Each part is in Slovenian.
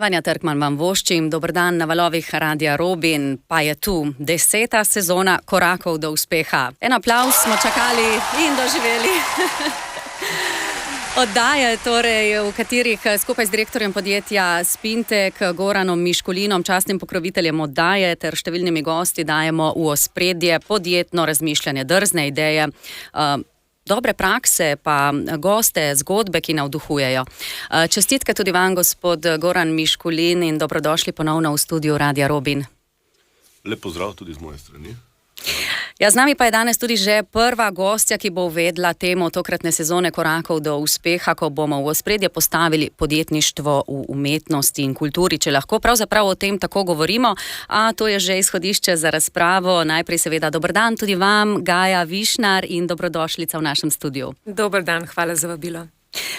Vanja Trkman vam voščim, dober dan na valovih Radia Robin, pa je tu 10. sezona korakov do uspeha. En aplavz smo čakali in doživeli. Oddaje, torej, v katerih skupaj z direktorjem podjetja Spintek, Goranom Miškulinom, častnim pokroviteljem oddaje ter številnimi gosti dajemo v ospredje podjetno razmišljanje, drzne ideje, dobre prakse, pa goste, zgodbe, ki navduhujejo. Čestitke tudi vam, gospod Goran Miškulin, in dobrodošli ponovno v studiu Radia Robin. Lep pozdrav tudi z moje strani. Ja, z nami pa je danes tudi že prva gostja, ki bo uvedla temo tokratne sezone korakov do uspeha, ko bomo v ospredje postavili podjetništvo v umetnosti in kulturi, če lahko pravzaprav o tem tako govorimo, a to je že izhodišče za razpravo. Najprej seveda dober dan tudi vam, Gaja Višnar, in dobrodošlica v našem studiu. Dober dan, hvala za vabilo.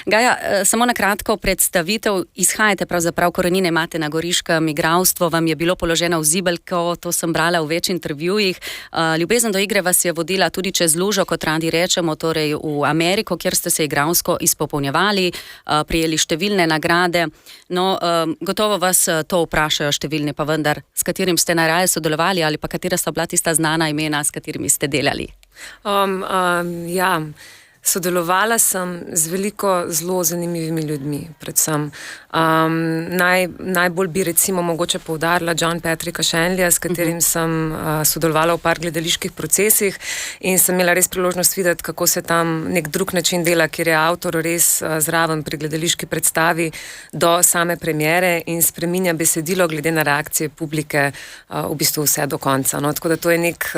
Gaja, samo na kratko predstavitev. Izhajate pravzaprav, korenine imate na goriškem, igralstvo vam je bilo položeno v zibelko, to sem brala v več intervjujih. Ljubezen do igre vas je vodila tudi čez lužo, kot radi rečemo, torej v Ameriko, kjer ste se igralsko izpopolnjevali, prijeli številne nagrade. No, gotovo vas to vprašajo številni, pa vendar, s katerim ste najraje sodelovali ali pa katera sta bila tista znana imena, s katerimi ste delali? Sodelovala sem z veliko zelo zanimivimi ljudmi, predvsem. Najbolj bi recimo mogoče poudarila John Patricka Shanleya, s katerim sem sodelovala v par gledaliških procesih in sem imela res priložnost videti, kako se tam nek drug način dela, kjer je avtor res zraven pri gledališki predstavi do same premiere in spreminja besedilo glede na reakcije publike v bistvu vse do konca. No, tako da to je nek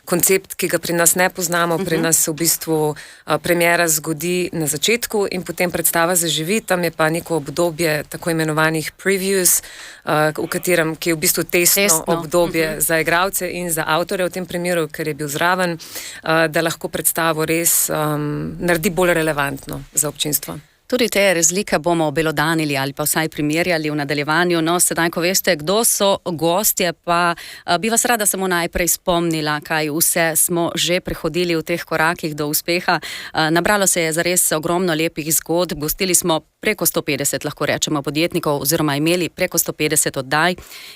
koncept, ki ga pri nas ne poznamo, pri nas se v bistvu premiera zgodi na začetku in potem predstava zaživi, tam je pa neko obdobje tako imenovanih previews, ki je v bistvu testno obdobje za igralce in za avtorje v tem primeru, ker je bil zraven, da lahko predstavo res naredi bolj relevantno za občinstvo. Tudi te razlike bomo obelodanili ali pa vsaj primerjali v nadaljevanju. No, sedaj, ko veste, kdo so gostje, pa bi vas rada samo najprej spomnila, kaj vse smo že prehodili v teh korakih do uspeha. Nabralo se je zares ogromno lepih zgodb, gostili smo preko 150, lahko rečemo, podjetnikov, oziroma imeli preko 150 oddaj.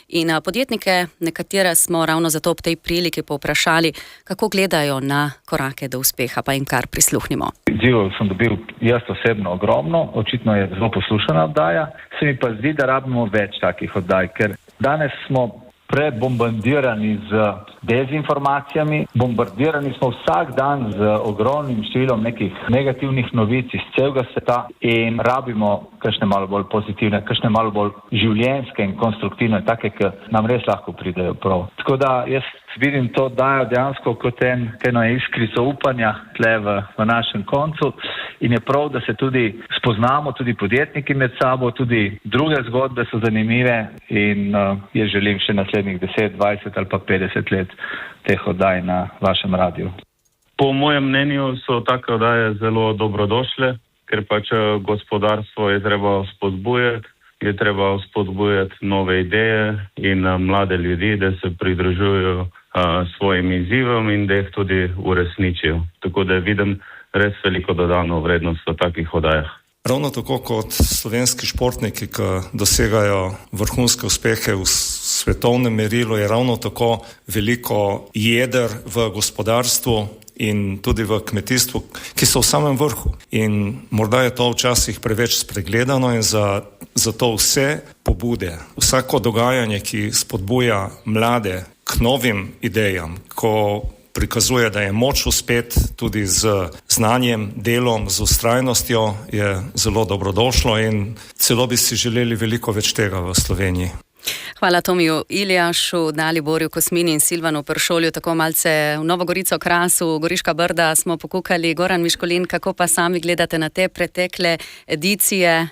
In podjetnike, nekatere smo ravno zato ob tej priliki povprašali, kako gledajo na korake do uspeha, pa jim kar prisluhnimo. Izzivov sem dobil jaz osebno ogromno, očitno je zelo poslušana oddaja, se mi pa zdi, da rabimo več takih oddaj, ker danes smo prebombardirani z dezinformacijami, bombardirani smo vsak dan z ogromnim številom nekih negativnih novic iz celega sveta in rabimo kakšne malo bolj pozitivne, kakšne malo bolj življenjske in konstruktivne, take, ki nam res lahko pridejo prav. Tako da jaz vidim to dajo dejansko kot eno iskrico upanja tle v našem koncu in je prav, da se tudi spoznamo, tudi podjetniki med sabo, tudi druge zgodbe so zanimive in jaz želim še naslednjih 10, 20 ali pa 50 let teh oddaj na vašem radiju. Po mojem mnenju so take oddaje zelo dobrodošle, ker pač gospodarstvo je treba spodbujati, je treba spodbujati nove ideje in mlade ljudi, da se pridružujejo svojim izzivom in da jih tudi uresničijo. Tako da vidim res veliko dodano vrednost v takih oddajah. Ravno tako kot slovenski športniki, ki dosegajo vrhunske uspehe v svetovnem merilu, je ravno tako veliko jeder v gospodarstvu in tudi v kmetijstvu, ki so v samem vrhu. In morda je to včasih preveč spregledano in zato vse pobude, vsako dogajanje, ki spodbuja mlade k novim idejam, ko prikazuje, da je moč uspeti tudi z znanjem, delom, z vztrajnostjo, je zelo dobrodošlo in celo bi si želeli veliko več tega v Sloveniji. Hvala Tomiju Iljašu, Daliborju Kosmini in Silvanu Pršolju. Tako malce v Novo Gorico, Krasu, Goriška Brda smo pokukali. Goran Miškulin, kako pa sami gledate na te pretekle edicije?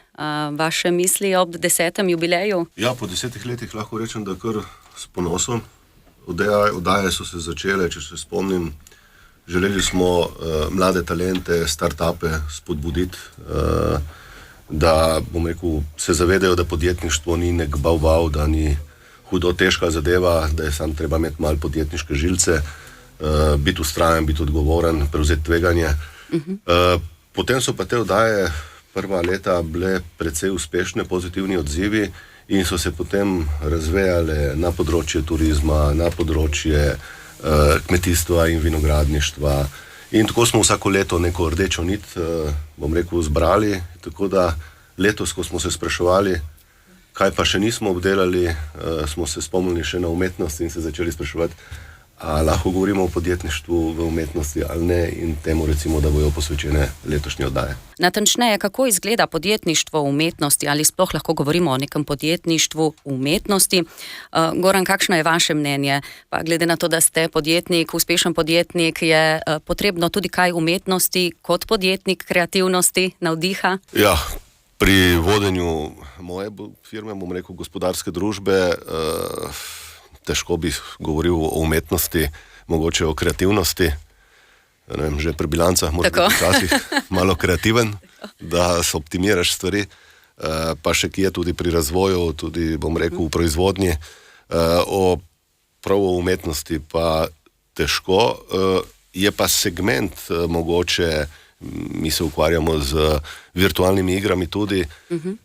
Vaše misli ob 10. jubileju? Ja, po 10 letih lahko rečem, da kar s ponosom. Oddaje so se začele, če se spomnim. Želeli smo mlade talente, start-upe spodbuditi, da, bom rekel, se zavedajo, da podjetništvo ni nek bav, da ni hudo težka zadeva, da je sam treba imeti malo podjetniške žilce, biti vztrajen, biti odgovoren, prevzeti tveganje. Potem so pa te oddaje prva leta bile precej uspešne, pozitivni odzivi in so se potem razvejale na področje turizma, na področje kmetijstva in vinogradništva. In tako smo vsako leto neko rdečo nit, zbrali, tako da letos, ko smo se spraševali, kaj pa še nismo obdelali, smo se spomnili še na umetnost in se začeli spraševati, a lahko govorimo o podjetništvu v umetnosti ali ne, in temu recimo, da bojo posvečene letošnje oddaje. Natančneje, kako izgleda podjetništvo v umetnosti, ali sploh lahko govorimo o nekem podjetništvu v umetnosti? Goran, kakšno je vaše mnenje? Pa glede na to, da ste podjetnik, uspešen podjetnik, je potrebno tudi kaj umetnosti kot podjetnik, kreativnosti, navdiha? Ja, pri vodenju moje firme, gospodarske družbe, težko bi govoril o umetnosti, mogoče o kreativnosti. Ne vem, že pri bilancah moraš biti včasih malo kreativen, da se optimiraš stvari, pa še kje tudi pri razvoju, tudi v proizvodnji. Prav o umetnosti pa težko, je pa segment mogoče, mi se ukvarjamo z virtualnimi igrami tudi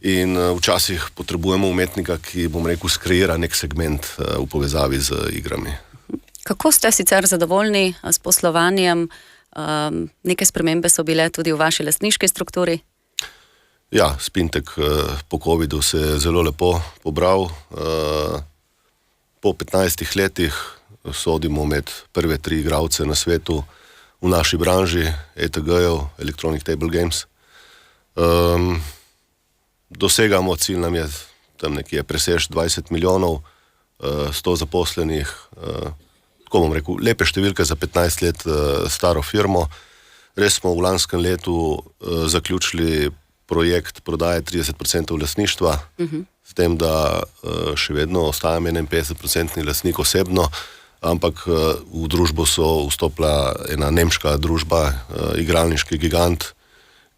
in včasih potrebujemo umetnika, ki, skreira nek segment v povezavi z igrami. Kako ste sicer zadovoljni s poslovanjem? Neke spremembe so bile tudi v vaši lastniški strukturi? Ja, Spintek po covidu se je zelo lepo pobral. Po 15 letih sodimo med prve 3 igralce na svetu v naši branži, ETG-jev, Electronic Table Games. Dosegamo, cilj nam je tam nekje presež 20 milijonov, 100 zaposlenih, lepe številke za 15 let staro firmo. Res smo v lanskem letu zaključili projekt prodaje 30% lastništva, s tem, da še vedno ostajam 51% lastnik osebno, ampak v družbo so vstopila ena nemška družba, igralniški gigant,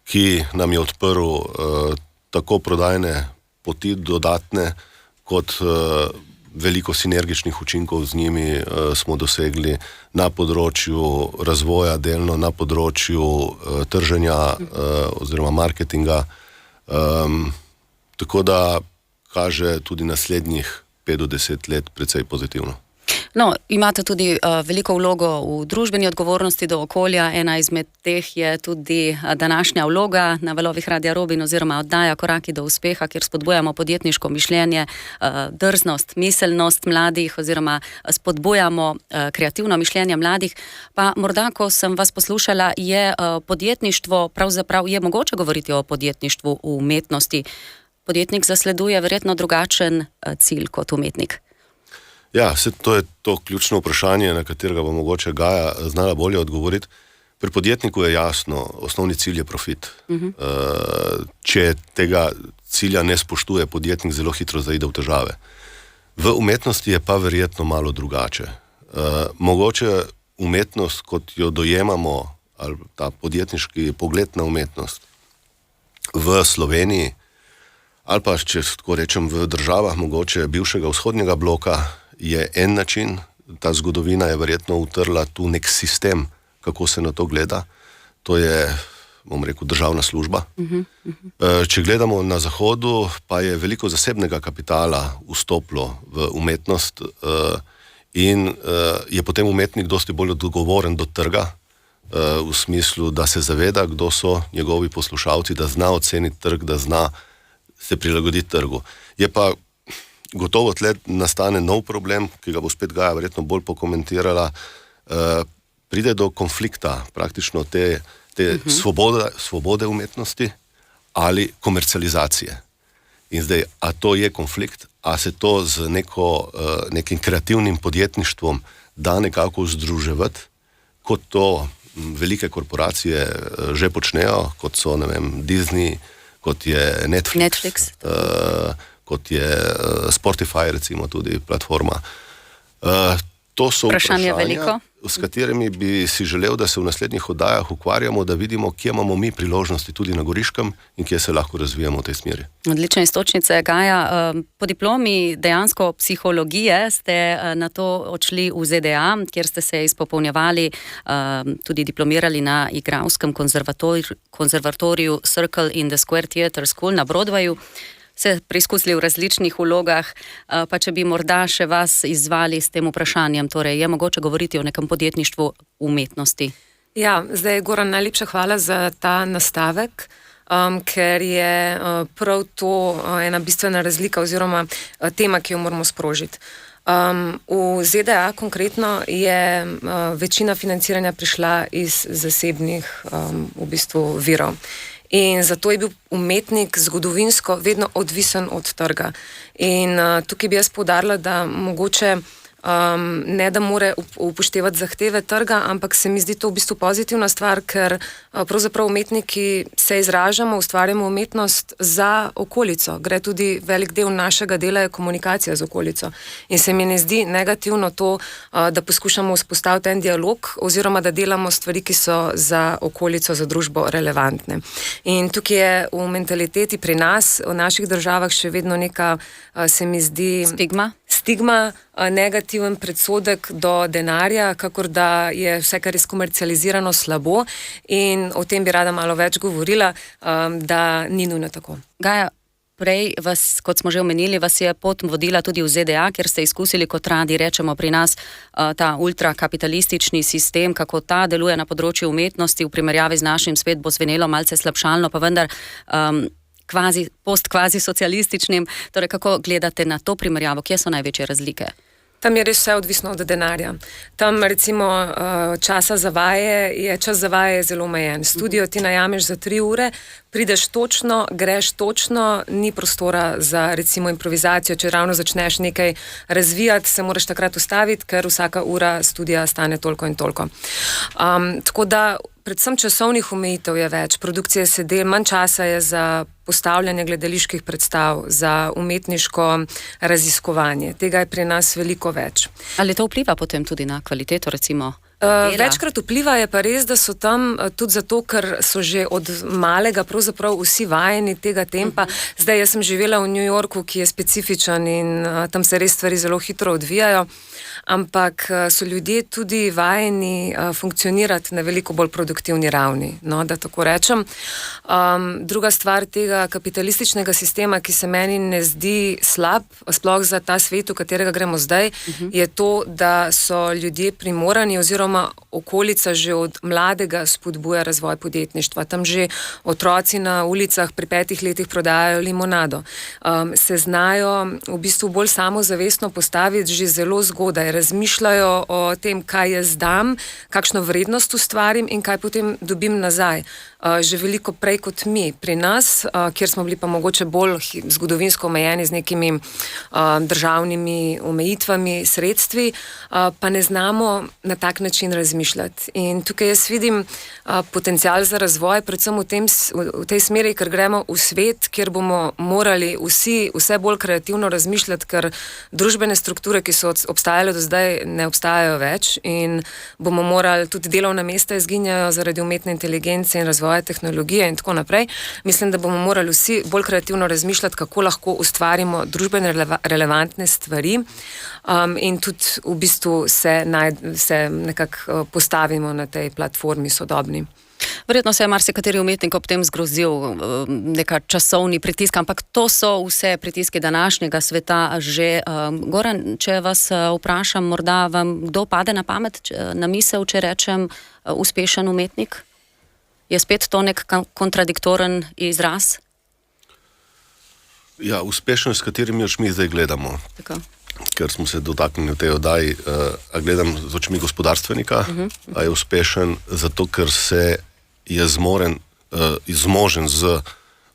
ki nam je odprl tako prodajne poti dodatne, kot veliko sinergičnih učinkov z njimi smo dosegli na področju razvoja, delno na področju trženja oziroma marketinga. Tako da kaže tudi naslednjih 5 do 10 let precej pozitivno. No, imate tudi veliko vlogo v družbeni odgovornosti do okolja. Ena izmed teh je tudi današnja vloga na valovih Radia Robin oziroma oddaja Koraki do uspeha, kjer spodbujamo podjetniško mišljenje, drznost, miselnost mladih oziroma spodbujamo kreativno mišljenje mladih. Pa morda, ko sem vas poslušala, je podjetništvo, pravzaprav je mogoče govoriti o podjetništvu v umetnosti. Podjetnik zasleduje verjetno drugačen cilj kot umetnik. Ja, to je to ključno vprašanje, na katerega bo mogoče Gaja znala bolje odgovoriti. Pri podjetniku je jasno, osnovni cilj je profit. Če tega cilja ne spoštuje, podjetnik zelo hitro zaide v težave. V umetnosti je pa verjetno malo drugače. Mogoče umetnost, kot jo dojemamo, ali ta podjetniški pogled na umetnost v Sloveniji, ali pa, če tako rečem, v državah mogoče bivšega vzhodnjega bloka, je en način, ta zgodovina je verjetno utrla tu nek sistem, kako se na to gleda. To je, državna služba. Če gledamo na zahodu, pa je veliko zasebnega kapitala vstopilo v umetnost in je potem umetnik dosti bolj odgovoren do trga, v smislu, da se zaveda, kdo so njegovi poslušalci, da zna oceniti trg, da zna se prilagoditi trgu. Je pa gotovo tle nastane nov problem, ki ga bo spet Gaja verjetno bolj pokomentirala, pride do konflikta, praktično te svobode umetnosti ali komercializacije. In zdaj, a to je konflikt, a se to z nekim kreativnim podjetništvom da nekako združevati, kot to velike korporacije že počnejo, kot so, ne vem, Disney, kot je Netflix. Kot je Spotify, recimo tudi platforma. To so vprašanja, s katerimi bi si želel, da se v naslednjih oddajah ukvarjamo, da vidimo, kje imamo mi priložnosti tudi na Goriškem in kje se lahko razvijamo v tej smeri. Odlične iztočnice, Gaja. Po diplomi dejansko psihologije ste na to odšli v ZDA, kjer ste se izpopolnjevali, tudi diplomirali na igralskem konzervatoriju Circle in the Square Theatre School na Broadwayu. se preizkusili v različnih vlogah, pa če bi morda še vas izzvali s tem vprašanjem, torej je mogoče govoriti o nekem podjetništvu umetnosti? Ja, zdaj, Goran, najlepša hvala za ta nastavek, ker je prav to ena bistvena razlika oziroma tema, ki jo moramo sprožiti. V ZDA konkretno je večina financiranja prišla iz zasebnih v bistvu virov. In zato je bil umetnik zgodovinsko vedno odvisen od trga. In tukaj bi jaz poudarila, da mogoče ne da more upoštevati zahteve trga, ampak se mi zdi to v bistvu pozitivna stvar, ker pravzaprav umetniki se izražamo, ustvarjamo umetnost za okolico. Gre tudi velik del našega dela je komunikacija z okolico. In se mi ne zdi negativno to, da poskušamo vzpostaviti en dialog oziroma da delamo stvari, ki so za okolico, za družbo relevantne. In tukaj je v mentaliteti pri nas, v naših državah še vedno neka, se mi zdi... Stigma, negativen predsodek do denarja, kakor da je vse, kar je skomercializirano, slabo, in o tem bi rada malo več govorila, da ni nujno tako. Gaja, prej vas, kot smo že omenili, vas je pot vodila tudi v ZDA, kjer ste izkusili, kot radi rečemo pri nas, ta ultrakapitalistični sistem, kako ta deluje na področju umetnosti v primerjavi z našim, spet bo zvenelo malce slabšalno, pa vendar postkvazi socialističnim. Torej, kako gledate na to primerjavo? Kje so največje razlike? Tam je res vse odvisno od denarja. Tam recimo časa za vaje, čas za vaje je zelo omejen. Studio ti najameš za 3 ure, prideš točno, greš točno, ni prostora za recimo improvizacijo, če ravno začneš nekaj razvijati, se moraš takrat ustaviti, ker vsaka ura studija stane toliko in toliko. Tako da predvsem časovnih omejitev je več, produkcije se del, manj časa je za postavljanje gledaliških predstav, za umetniško raziskovanje. Tega je pri nas veliko več. Ali to vpliva potem tudi na kvaliteto, recimo? Večkrat vpliva, je pa res, da so tam tudi zato, ker so že od malega pravzaprav vsi vajeni tega tempa. Zdaj, jaz sem živela v New Yorku, ki je specifičen in tam se res stvari zelo hitro odvijajo, ampak so ljudje tudi vajeni funkcionirati na veliko bolj produktivni ravni, no, da tako rečem. Druga stvar tega kapitalističnega sistema, ki se meni ne zdi slab, sploh za ta svet, v katerega gremo zdaj, je to, da so ljudje primorani oziroma okolica že od mladega spodbuja razvoj podjetništva. Tam že otroci na ulicah pri 5 letih prodajajo limonado. Se znajo v bistvu bolj samozavestno postaviti že zelo zgodaj. Razmišljajo o tem, kaj jaz dam, kakšno vrednost ustvarim in kaj potem dobim nazaj. Že veliko prej kot mi. Pri nas, kjer smo bili pa mogoče bolj zgodovinsko omejeni z nekimi državnimi omejitvami, sredstvi, pa ne znamo na tak način razmišljati. In tukaj jaz vidim potencial za razvoj, predvsem v tej smeri, ker gremo v svet, kjer bomo morali vse bolj kreativno razmišljati, ker družbene strukture, ki so obstajale do zdaj, ne obstajajo več in bomo morali, tudi delovna mesta izginjajo zaradi umetne inteligence in razvoja tehnologije in tako naprej. Mislim, da bomo morali vsi bolj kreativno razmišljati, kako lahko ustvarimo družbene relevantne stvari in tudi v bistvu se nekako postavimo na tej platformi sodobni. Verjetno se je marsikateri umetnik ob tem zgrozil, neka časovni pritisk, ampak to so vse pritiski današnjega sveta že. Goran, če vas vprašam, morda vam kdo pade na pamet, na misel, če rečem uspešen umetnik? Je spet to nek kontradiktoren izraz? Ja, uspešen, s katerim još mi zdaj gledamo. Tako. Ker smo se dotaknili v tej oddaji, a gledam z očmi gospodarstvenika, a je uspešen zato, ker se je zmožen z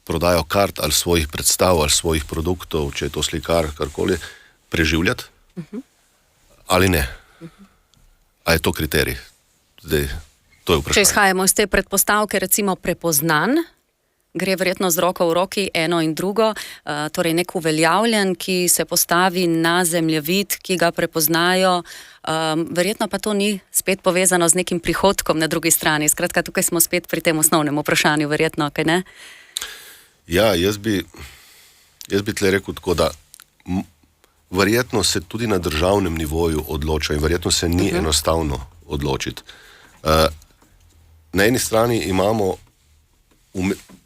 prodajo kart ali svojih predstav ali svojih produktov, če je to slikar, karkoli, preživljati, ali ne. A je to kriterij? Zdaj, to je vprašanje. Če izhajamo iz te predpostavke, recimo prepoznan, gre verjetno z roko v roki eno in drugo, torej nek uveljavljen, ki se postavi na zemljevid, ki ga prepoznajo, verjetno pa to ni spet povezano z nekim prihodkom na drugi strani. Skratka, tukaj smo spet pri tem osnovnem vprašanju, verjetno, kaj ne? Ja, jaz bi tle rekel tako, da verjetno se tudi na državnem nivoju odloča in verjetno se ni enostavno odločiti. Na eni strani imamo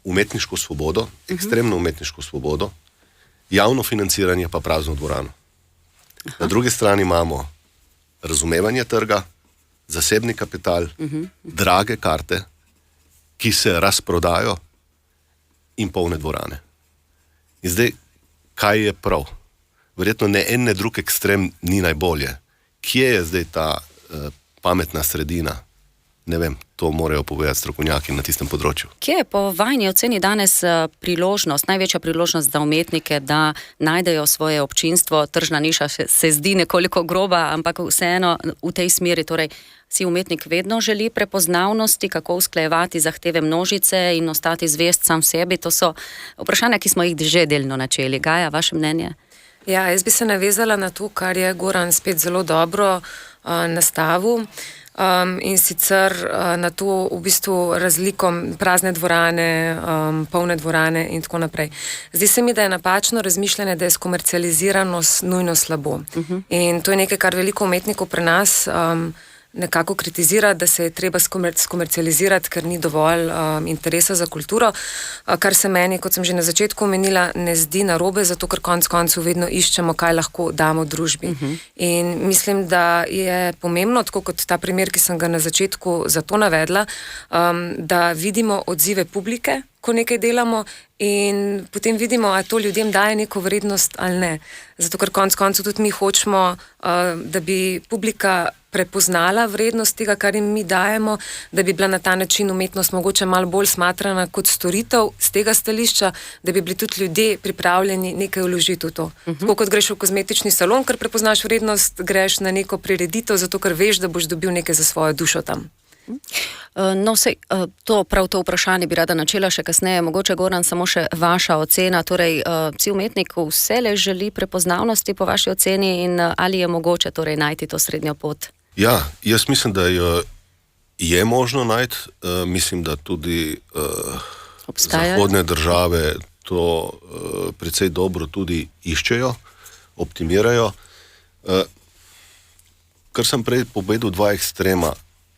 umetniško svobodo, ekstremno umetniško svobodo, javno financiranje pa prazno dvorano. Na drugi strani imamo razumevanje trga, zasebni kapital, drage karte, ki se razprodajo in polne dvorane. In zdaj, kaj je prav? Verjetno ne en, ne drug ekstrem ni najbolje. Kje je zdaj ta pametna sredina? Ne vem, to morajo povedati strokovnjaki na tistem področju. Kje je po vajni oceni danes priložnost, največja priložnost za umetnike, da najdejo svoje občinstvo? Tržna niša se zdi nekoliko groba, ampak vseeno v tej smeri, torej si umetnik vedno želi prepoznavnosti, kako usklajevati zahteve množice in ostati zvest sam sebi. To so vprašanja, ki smo jih že delno načeli. Gaja, vaše mnenje? Ja, jaz bi se navezala na to, kar je Goran spet zelo dobro nastavil. In sicer na to v bistvu razliko prazne dvorane, polne dvorane in tako naprej. Zdi se mi, da je napačno razmišljanje, da je skomercializiranost nujno slabo. In to je nekaj, kar veliko umetnikov pri nas nekako kritizira, da se je treba skomercializirati, ker ni dovolj interesa za kulturo, kar se meni, kot sem že na začetku omenila, ne zdi narobe, zato ker konec koncev vedno iščemo, kaj lahko damo družbi. In mislim, da je pomembno, tako kot ta primer, ki sem ga na začetku zato navedla, da vidimo odzive publike, ko nekaj delamo, in potem vidimo, ali to ljudem daje neko vrednost ali ne. Zato ker konec koncev tudi mi hočemo, da bi publika prepoznala vrednost tega, kar jim mi dajemo, da bi bila na ta način umetnost mogoče malo bolj smatrana kot storitev z tega stališča, da bi bili tudi ljudje pripravljeni nekaj vložiti v to. Tako kot greš v kozmetični salon, ker prepoznaš vrednost, greš na neko prireditev, zato ker veš, da boš dobil nekaj za svojo dušo tam. No, prav to vprašanje bi rada načela še kasneje. Mogoče, Goran, samo še vaša ocena. Torej, si umetnik vselej želi prepoznavnosti po vaši oceni in ali je mogoče torej najti to srednjo pot? Ja, jaz mislim, da je možno najti. Mislim, da tudi zahodne države to precej dobro tudi iščejo, optimirajo. Kar sem prej povedal, dva ekstrema.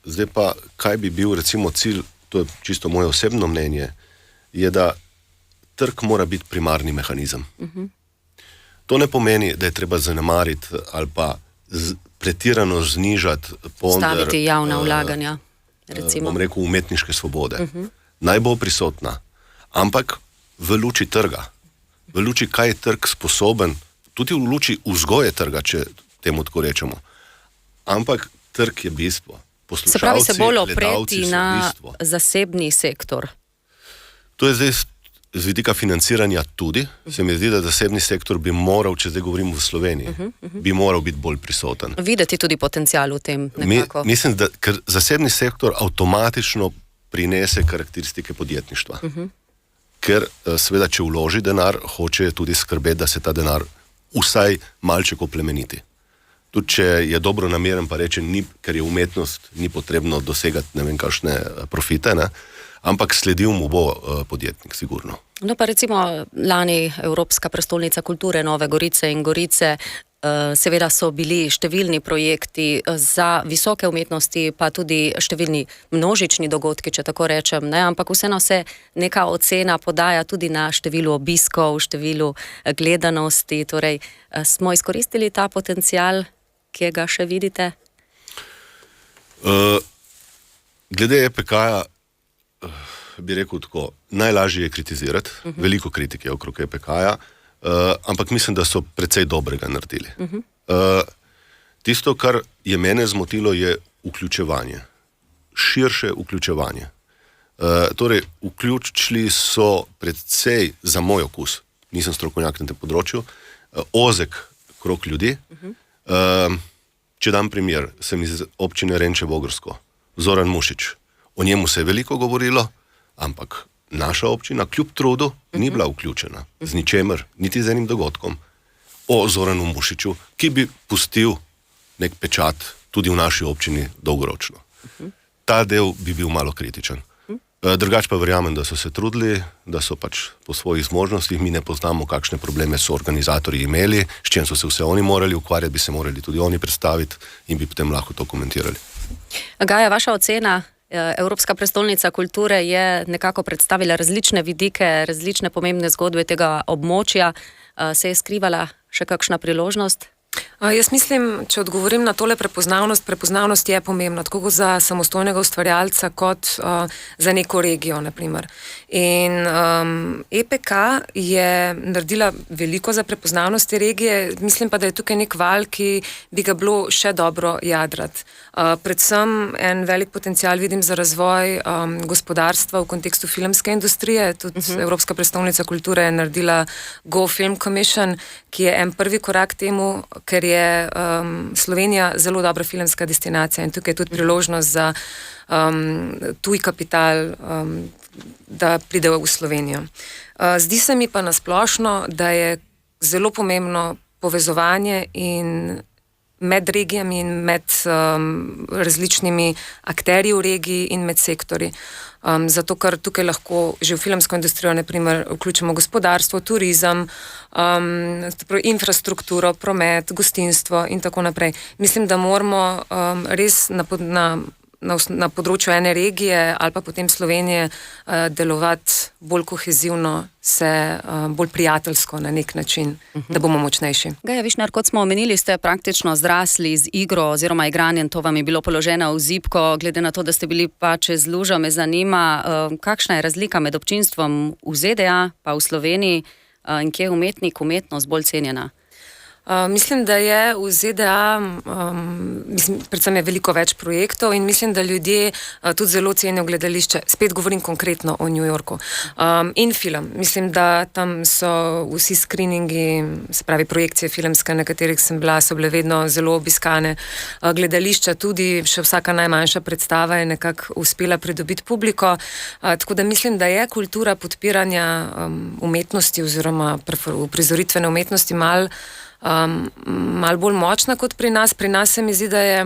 Zdaj pa, kaj bi bil recimo cilj, to je čisto moje osebno mnenje, je, da trg mora biti primarni mehanizem. To ne pomeni, da je treba zanemariti ali pa pretirano znižati ponder, staviti javna vlaganja, recimo. Bom rekel, umetniške svobode. Naj bo prisotna, ampak v luči trga, v luči, kaj je trg sposoben, tudi v luči vzgoje trga, če temu tako rečemo. Ampak trg je bistvo. Se pravi, se bolj opreti na zasebni sektor? To je zdaj z vidika financiranja tudi. Se mi zdi, da zasebni sektor bi moral, če zdaj govorimo v Sloveniji, bi moral biti bolj prisoten. Videti tudi potencial v tem nekako. Mislim, da ker zasebni sektor avtomatično prinese karakteristike podjetništva. Ker seveda, če vloži denar, hoče tudi skrbeti, da se ta denar vsaj malček oplemeniti. Tudi če je dobro nameren, pa reče, ker je umetnost, ni potrebno dosegati ne vem kakšne profite, ne? Ampak sledil mu bo podjetnik, sigurno. No pa recimo lani Evropska prestolnica kulture Nove Gorice in Gorice, seveda so bili številni projekti za visoke umetnosti, pa tudi številni množični dogodki, če tako rečem, ne? Ampak vseeno se neka ocena podaja tudi na številu obiskov, številu gledanosti, torej smo izkoristili ta potencial, kje ga še vidite? Glede EPK-ja bi rekel tako, najlažje je kritizirati, veliko kritike je okrog EPK-ja, ampak mislim, da so precej dobrega naredili. Tisto, kar je mene zmotilo, je vključevanje. Širše vključevanje. Torej, vključili so precej, za moj okus, nisem strokovnjak na tem področju, ozek krog ljudi. Če dam primer, sem iz občine Renče Vogrsko, Zoran Mušič. O njemu se je veliko govorilo, ampak naša občina kljub trudu ni bila vključena z ničemer, niti z enim dogodkom o Zoranu Mušiču, ki bi pustil nek pečat tudi v naši občini dolgoročno. Ta del bi bil malo kritičen. Drugače pa verjamem, da so se trudili, da so pač po svojih zmožnostih, mi ne poznamo, kakšne probleme so organizatorji imeli, s čem so se vse oni morali ukvarjati, bi se morali tudi oni predstaviti in bi potem lahko to komentirali. Gaja, vaša ocena? Evropska prestolnica kulture je nekako predstavila različne vidike, različne pomembne zgodbe tega območja. Se je skrivala še kakšna priložnost? Jaz mislim, če odgovorim na tole prepoznavnost je pomembna, tako za samostojnega ustvarjalca kot za neko regijo, naprimer. In EPK je naredila veliko za prepoznavnost te regije, mislim pa, da je tukaj nek val, ki bi ga bilo še dobro jadrati. Predvsem en velik potencial vidim za razvoj gospodarstva v kontekstu filmske industrije, tudi Evropska prestolnica kulture je naredila Go Film Commission, ki je en prvi korak temu, ker je Slovenija zelo dobra filmska destinacija in tukaj je tudi priložnost za tuj kapital, da pridejo v Slovenijo. Zdi se mi pa nasplošno, da je zelo pomembno povezovanje in med regijami in med različnimi akterji v regiji in med sektorji. Zato, ker tukaj lahko že v filmsko industrijo naprimer vključimo gospodarstvo, turizem, infrastrukturo, promet, gostinstvo in tako naprej. Mislim, da moramo res na področju ene regije ali pa potem Slovenije delovati bolj kohezivno, bolj prijateljsko na nek način, da bomo močnejši. Gaja Višnar, kot smo omenili, ste praktično zrasli z igro oziroma igranjem, to vam je bilo položeno v zibko, glede na to, da ste bili pa čez lužo, me zanima, kakšna je razlika med občinstvom v ZDA pa v Sloveniji in kje je umetnost bolj cenjena? Mislim, da je v ZDA, predvsem je veliko več projektov in mislim, da ljudje tudi zelo cenijo gledališče. Spet govorim konkretno o New Yorku. In film. Mislim, da tam so vsi screeningi, se pravi projekcije filmske, na katerih sem bila, so bile vedno zelo obiskane. Gledališča tudi, še vsaka najmanjša predstava je nekako uspela pridobiti publiko. Tako da mislim, da je kultura podpiranja umetnosti oziroma prizoritvene umetnosti malo bolj močna kot pri nas. Pri nas se mi zdi, da je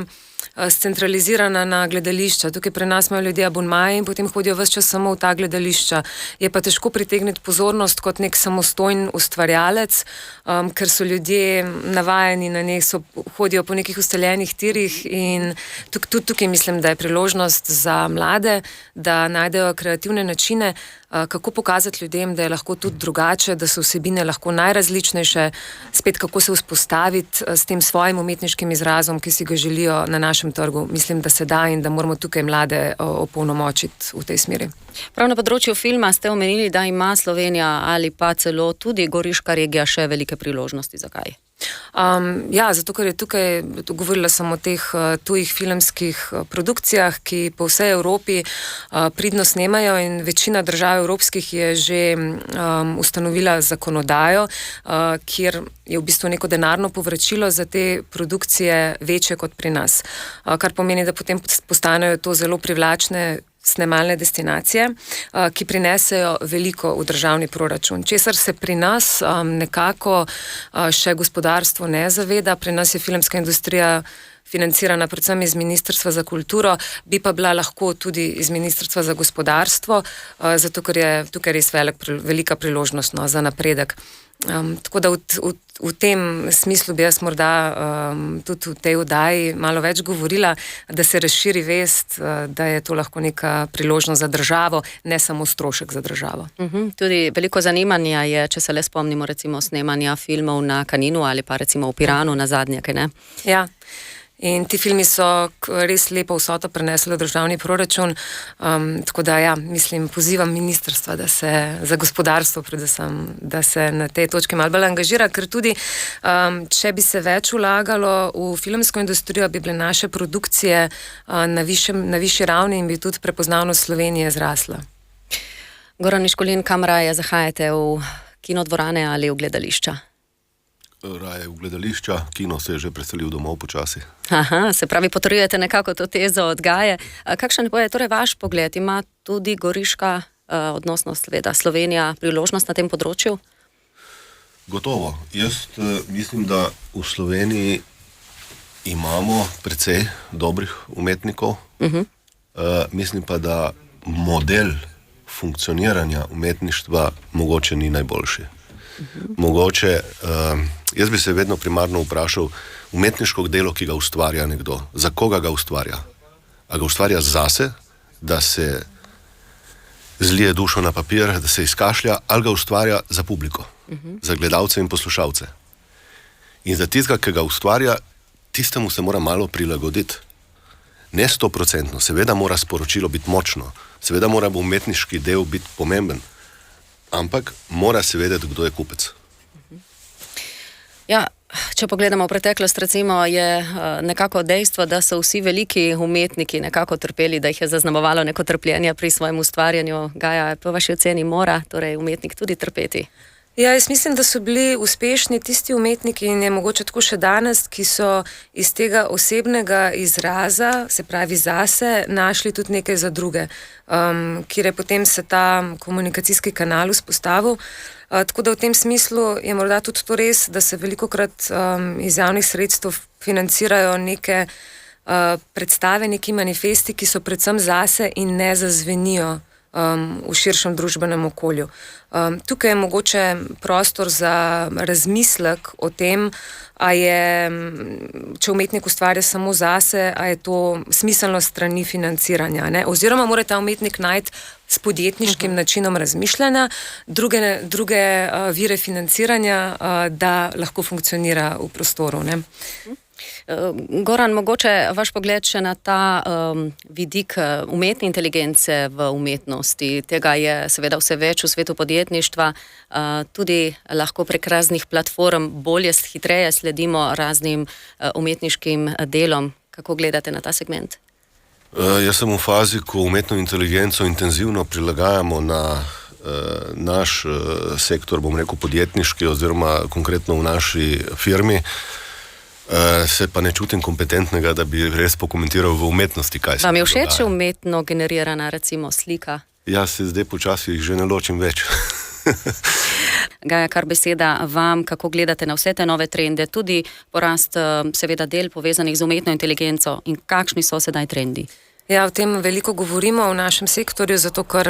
scentralizirana na gledališča. Tukaj pri nas imajo ljudje abonmaje in potem hodijo ves čas samo v ta gledališča. Je pa težko pritegniti pozornost kot nek samostojen ustvarjalec, ker so ljudje navajeni na njih, hodijo po nekih ustaljenih tirih in tudi tukaj mislim, da je priložnost za mlade, da najdejo kreativne načine, kako pokazati ljudem, da je lahko tudi drugače, da so vsebine lahko najrazličnejše, spet kako se vzpostaviti s tem svojim umetniškim izrazom, ki si ga želijo na našem trgu. Mislim, da se da in da moramo tukaj mlade opolnomočiti v tej smeri. Prav na področju filma ste omenili, da ima Slovenija ali pa celo tudi Goriška regija še velike priložnosti. Zakaj? Zato, ker je tukaj, govorila sem o teh tujih filmskih produkcijah, ki po vsej Evropi pridno snemajo in večina držav evropskih je že ustanovila zakonodajo, kjer je v bistvu neko denarno povračilo za te produkcije večje kot pri nas. Kar pomeni, da potem postanejo to zelo privlačne snemalne destinacije, ki prinesejo veliko v državni proračun. Česar se pri nas nekako še gospodarstvo ne zaveda, pri nas je filmska industrija financirana predvsem iz Ministrstva za kulturo, bi pa bila lahko tudi iz Ministrstva za gospodarstvo, zato ker je tukaj res velika priložnost za napredek. Tako da v tem smislu bi jaz morda tudi v tej oddaji malo več govorila, da se razširi vest, da je to lahko neka priložnost za državo, ne samo strošek za državo. Tudi veliko zanimanja je, če se le spomnimo recimo snemanja filmov na Kaninu ali pa recimo v Piranu na zadnje, kaj ne? Ja. In ti filmi so res lepo vsoto prenesli v državni proračun, tako da mislim, pozivam ministrstva, da se za gospodarstvo predvsem, da se na tej točki malo bolj angažira, ker tudi, če bi se več vlagalo v filmsko industrijo, bi bile naše produkcije na višji ravni in bi tudi prepoznavnost Slovenije zrasla. Goran Miškulin, kam raje zahajate, v kinodvorane ali v gledališča? Raje v gledališča, kino se je že preselil domov počasi. Aha, se pravi, potrjujete nekako to tezo od Gaje. Kakšen je torej vaš pogled? Ima tudi Goriška, odnosno seveda Slovenija, priložnost na tem področju? Gotovo. Jaz mislim, da v Sloveniji imamo precej dobrih umetnikov. Mislim pa, da model funkcioniranja umetništva mogoče ni najboljši. Mogoče, jaz bi se vedno primarno vprašal, umetniško delo, ki ga ustvarja nekdo, za koga ga ustvarja? A ga ustvarja zase, da se zlije dušo na papir, da se izkašlja, ali ga ustvarja za publiko, za gledalce in poslušalce. In za tistega, ki ga ustvarja, tistemu se mora malo prilagoditi. Ne 100%, seveda mora sporočilo biti močno, seveda mora umetniški del biti pomemben, ampak mora se vedeti, kdo je kupec. Ja, če pogledamo v preteklost, recimo, je nekako dejstvo, da so vsi veliki umetniki nekako trpeli, da jih je zaznamovalo neko trpljenje pri svojem ustvarjanju. Gaja, po vaši oceni mora torej umetnik tudi trpeti? Ja, jaz mislim, da so bili uspešni tisti umetniki in je mogoče tako še danes, ki so iz tega osebnega izraza, se pravi zase, našli tudi nekaj za druge, kjer je potem se ta komunikacijski kanal vzpostavil. Tako da v tem smislu je morda tudi to res, da se velikokrat iz javnih sredstev financirajo neke predstave, neki manifesti, ki so predvsem zase in ne zazvenijo v širšem družbenem okolju. Tukaj je mogoče prostor za razmislek o tem, a je, če umetnik ustvarja samo zase, a je to smiselno strani financiranja, ne? Oziroma mora ta umetnik najti s podjetniškim načinom razmišljanja druge vire financiranja, da lahko funkcionira v prostoru, ne? Goran, mogoče vaš pogled še na ta vidik umetne inteligence v umetnosti. Tega je seveda vse več v svetu podjetništva, tudi lahko prek raznih platform bolje, hitreje sledimo raznim umetniškim delom. Kako gledate na ta segment? Jaz sem v fazi, ko umetno inteligenco intenzivno prilagajamo na naš sektor, bom rekel podjetniški oziroma konkretno v naši firmi. Se pa ne čutim kompetentnega, da bi res pokomentiral v umetnosti, kaj se dogaja. Vam je všeč umetno generirana, recimo, slika? Ja, se zdaj počasi jih že ne ločim več. Gaja, kar beseda vam, kako gledate na vse te nove trende, tudi porast seveda del povezanih z umetno inteligenco in kakšni so sedaj trendi? Ja, o tem veliko govorimo v našem sektorju, zato ker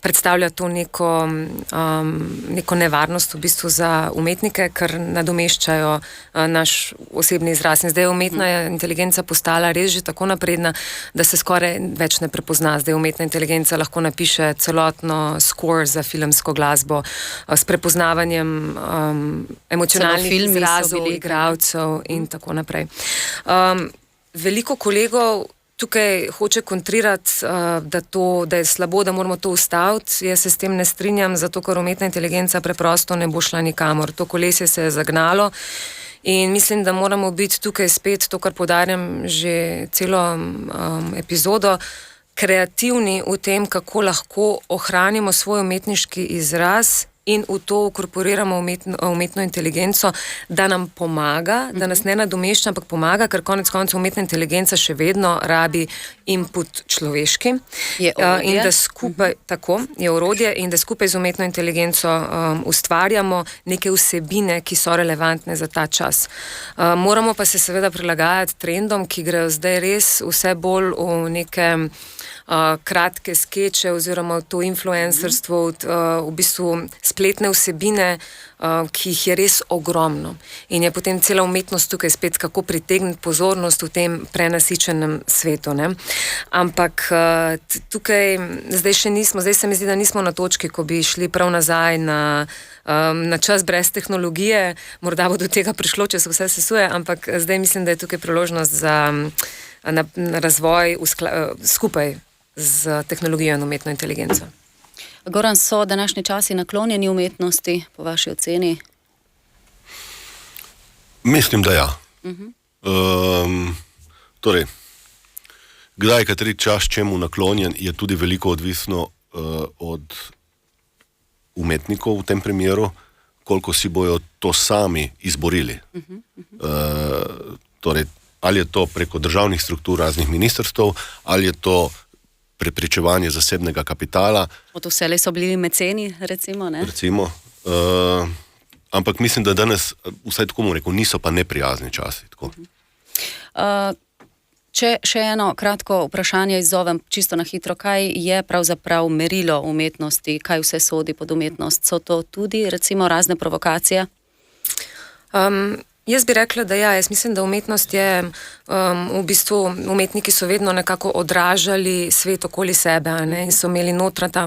predstavlja to neko nevarnost v bistvu za umetnike, ker nadomeščajo naš osebni izraz. In zdaj je umetna inteligenca postala res že tako napredna, da se skoraj več ne prepozna. Zdaj umetna inteligenca lahko napiše celotno score za filmsko glasbo s prepoznavanjem emocionalnih izrazov, igralcev in tako naprej. Veliko kolegov tukaj hoče kontrirati, da je slabo, da moramo to ustaviti. Jaz se s tem ne strinjam, zato ker umetna inteligenca preprosto ne bo šla nikamor. To kolesje se je zagnalo in mislim, da moramo biti tukaj spet, to kar poudarjam že celo epizodo, kreativni v tem, kako lahko ohranimo svoj umetniški izraz in v to ukorporiramo umetno inteligenco, da nam pomaga, da nas ne nadomešča, ampak pomaga, ker konec koncev umetna inteligenca še vedno rabi input človeški. In da skupaj, tako, je orodje in da skupaj z umetno inteligenco ustvarjamo neke vsebine, ki so relevantne za ta čas. Moramo pa se seveda prilagajati trendom, ki grejo zdaj res vse bolj v neke kratke skeče oziroma to influencerstvo, v bistvu spletne vsebine, ki jih je res ogromno. In je potem cela umetnost tukaj spet, kako pritegniti pozornost v tem prenasičenem svetu, ne? Ampak tukaj zdaj še nismo, zdaj se mi zdi, da nismo na točki, ko bi šli prav nazaj na čas brez tehnologije. Morda bo do tega prišlo, če se vse sesuje, ampak zdaj mislim, da je tukaj priložnost za razvoj skupaj z tehnologijo in umetno inteligenco. Goran, so današnji časi naklonjeni umetnosti, po vaši oceni? Mislim, da ja. Torej, kdaj, kateri čas čemu naklonjen, je tudi veliko odvisno od umetnikov v tem primeru, koliko si bojo to sami izborili. Torej, ali je to preko državnih struktur raznih ministrstv, ali je to preprečevanje zasebnega kapitala. Od vselej so bili meceni, recimo, ne? Recimo. Ampak mislim, da danes, vsaj tako mu rekel, niso pa neprijazni časi. Tako. Če še eno kratko vprašanje izzovem čisto na hitro, kaj je pravzaprav merilo umetnosti, kaj vse sodi pod umetnost? So to tudi, recimo, razne provokacije? Jaz bi rekla, da ja, jaz mislim, da umetnost je, v bistvu umetniki so vedno nekako odražali svet okoli sebe, a ne, in so imeli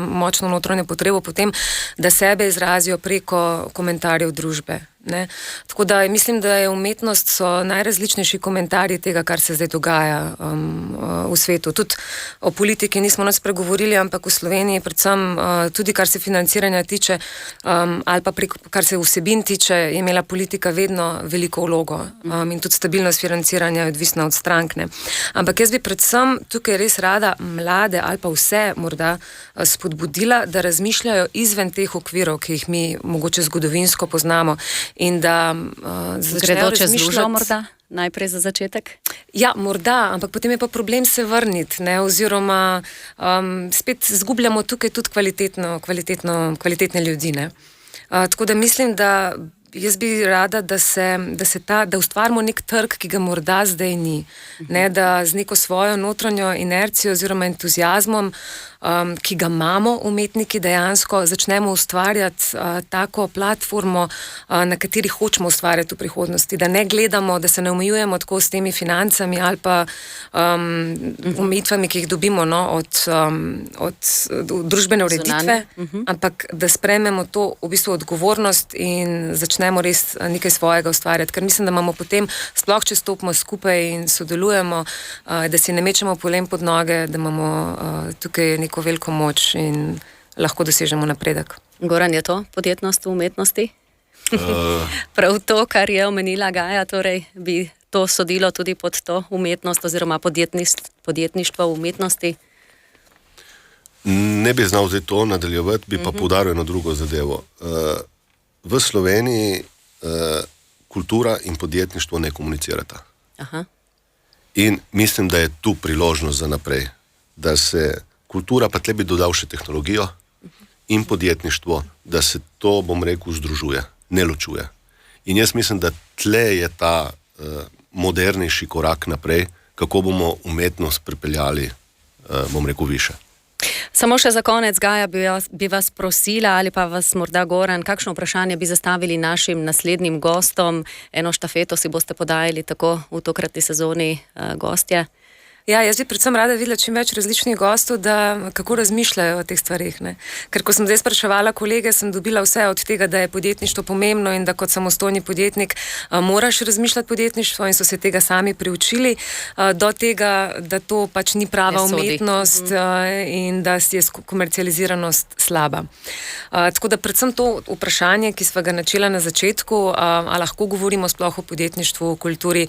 močno notranjo potrebo potem, da sebe izrazijo preko komentarjev družbe. Ne. Tako da mislim, da je umetnost so najrazličnejši komentarji tega, kar se zdaj dogaja v svetu. Tudi o politiki nismo nas pregovorili, ampak v Sloveniji predvsem tudi kar se financiranja tiče ali pa kar se vsebin tiče, je imela politika vedno veliko vlogo in tudi stabilnost financiranja je odvisna od strank. Ne. Ampak jaz bi predvsem tukaj res rada mlade ali pa vse morda spodbudila, da razmišljajo izven teh okvirov, ki jih mi mogoče zgodovinsko poznamo. In da gredo čez lužo morda, najprej za začetek? Ja, morda, ampak potem je pa problem se vrniti, ne, oziroma spet zgubljamo tukaj tudi kvalitetne ljudi, ne. Tako da mislim, da jaz bi rada, da ustvarimo nek trg, ki ga morda zdaj ni, ne, da z neko svojo notranjo inercijo oziroma entuziazmom, ki ga imamo umetniki dejansko, začnemo ustvarjati tako platformo, na kateri hočemo ustvarjati v prihodnosti, da ne gledamo, da se ne omejujemo tako s temi financami ali pa omejitvami, ki jih dobimo od družbene ureditve, ampak da sprejmemo to v bistvu odgovornost in začnemo res nekaj svojega ustvarjati, ker mislim, da imamo potem, sploh če stopimo skupaj in sodelujemo, da si ne mečemo polen pod noge, da imamo tukaj neko veliko moč in lahko dosežemo napredek. Goran, je to podjetnost v umetnosti? Prav to, kar je omenila Gaja, torej bi to sodilo tudi pod to umetnost oziroma podjetništvo v umetnosti? Ne bi znal zdaj to nadaljevati, bi pa poudaril eno drugo zadevo. V Sloveniji kultura in podjetništvo ne komunicirata. Aha. In mislim, da je tu priložnost za naprej, da se kultura, pa tle bi dodal še tehnologijo in podjetništvo, da se to, bom rekel, združuje, ne ločuje. In jaz mislim, da tle je ta modernejši korak naprej, kako bomo umetnost pripeljali, bom rekel, više. Samo še za konec, Gaja, bi vas prosila, ali pa vas morda Goran, kakšno vprašanje bi zastavili našim naslednjim gostom? Eno štafeto si boste podajali tako v tokratni sezoni gostje? Ja, jaz bi predvsem rada videla čim več različnih gostov, da kako razmišljajo o teh stvarih, ne. Ker ko sem zdaj spraševala kolege, sem dobila vse od tega, da je podjetništvo pomembno in da kot samostojni podjetnik moraš razmišljati podjetništvo in so se tega sami priučili, do tega, da to pač ni prava umetnost in da je komercializiranost slaba. Tako da predvsem to vprašanje, ki sva ga načela na začetku, a lahko govorimo sploh o podjetništvu, o kulturi,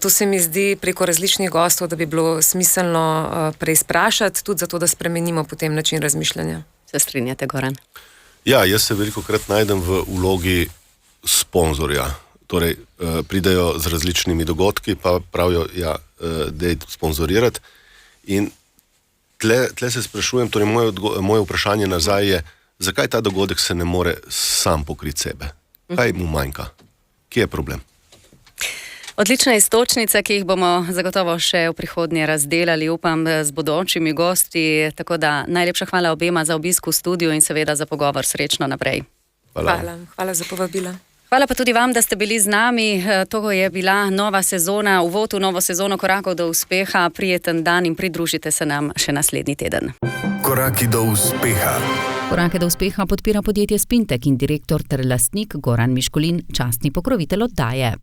to se mi zdi preko različnih gostov, da bi bilo smiselno preizprašati, tudi zato, da spremenimo potem način razmišljanja. Se strinjate, Goran? Ja, jaz se velikokrat najdem v vlogi sponzorja. Torej, pridejo z različnimi dogodki, pa pravijo, ja, dej sponzorirati. In tle se sprašujem, torej moje vprašanje nazaj je, zakaj ta dogodek se ne more sam pokriti sebe? Kaj mu manjka? Kje je problem? Odlične iztočnice, ki jih bomo zagotovo še v prihodnje razdelali, upam, z bodočimi gosti. Tako da najlepša hvala obema za obisk v studiu in seveda za pogovor. Srečno naprej. Hvala za povabila. Hvala pa tudi vam, da ste bili z nami. To je bila nova sezona, uvod v novo sezono Korakov do uspeha. Prijeten dan in pridružite se nam še naslednji teden. Koraki do uspeha. Korake do uspeha podpira podjetje Spintek in direktor ter lastnik Goran Miškolin, častni pokrovitelj oddaje.